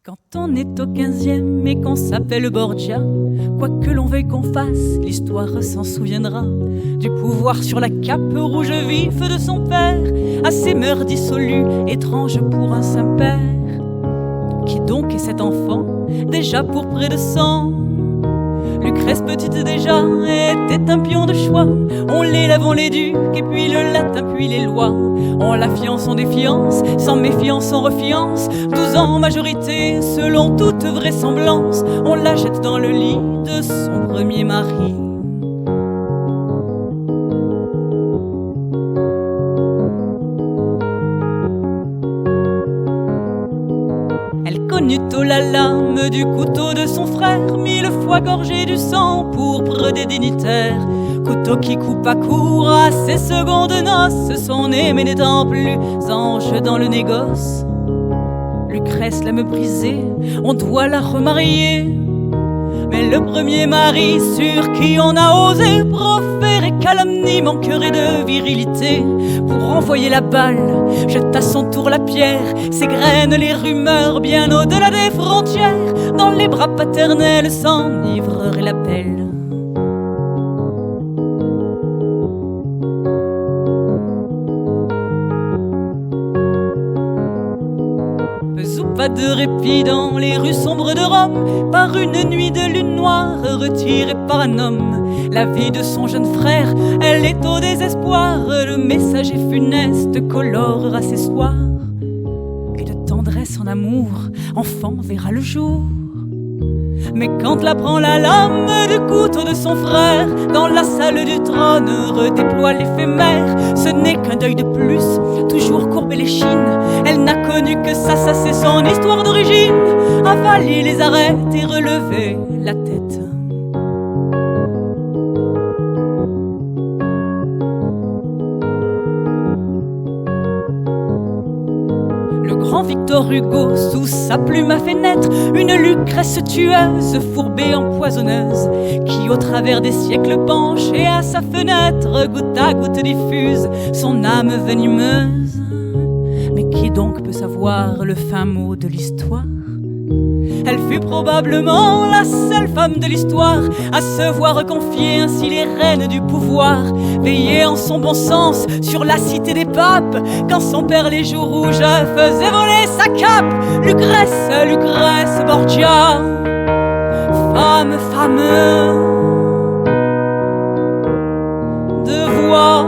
Quand on est au 15e et qu'on s'appelle Borgia, quoi que l'on veuille qu'on fasse, l'histoire s'en souviendra. Du pouvoir sur la cape rouge vif de son père, à ses mœurs dissolues, étranges pour un Saint-Père. Qui donc est cet enfant, déjà pour près de 100? Lucrèce petite déjà était un pion de choix. On l'élève, on l'éduque, et puis le latin, puis les lois. On la fiance, on défiance, sans méfiance, on refiance. 12 ans, majorité, selon toute vraisemblance. On la jette dans le lit de son premier mari. Elle connut tôt la lame du couteau de son frère, 1000 fois gorgé du sang pourpre des dignitaires. Couteau qui coupe à court à ses secondes noces, son aimé n'étant plus ange dans le négoce. Lucrèce l'aime brisée, on doit la remarier. Mais le premier mari sur qui on a osé proférer calomnie manquerait de virilité. Pour envoyer la balle, jette à son tour la pierre, s'égrènent les rumeurs bien au-delà des frontières. Dans les bras paternels s'enivrerait la belle. Peu ou pas de répit dans les rues sombres de Rome, par une nuit de lune noire retirée par un homme. La vie de son jeune frère, elle est au désespoir. Le messager funeste colorera ses soirs. Et de tendresse en amour, enfant verra le jour. Mais quand la prend la lame du couteau de son frère, dans la salle du trône redéploie l'éphémère. Ce n'est qu'un deuil de plus, toujours courbé les chines. Elle n'a connu que ça c'est son histoire d'origine. Avaler les arêtes et relever la tête. Le grand Victor Hugo, sous sa plume a fait naître une Lucrèce tueuse, fourbée empoisonneuse, qui au travers des siècles penche et à sa fenêtre, goutte à goutte diffuse son âme venimeuse. Mais qui donc peut savoir le fin mot de l'histoire? Elle fut probablement la seule femme de l'histoire à se voir confier ainsi les rênes du pouvoir, veiller en son bon sens sur la cité des papes, quand son père les joues rouges faisait voler sa cape. Lucrèce, Lucrèce Borgia, femme, femme de voix.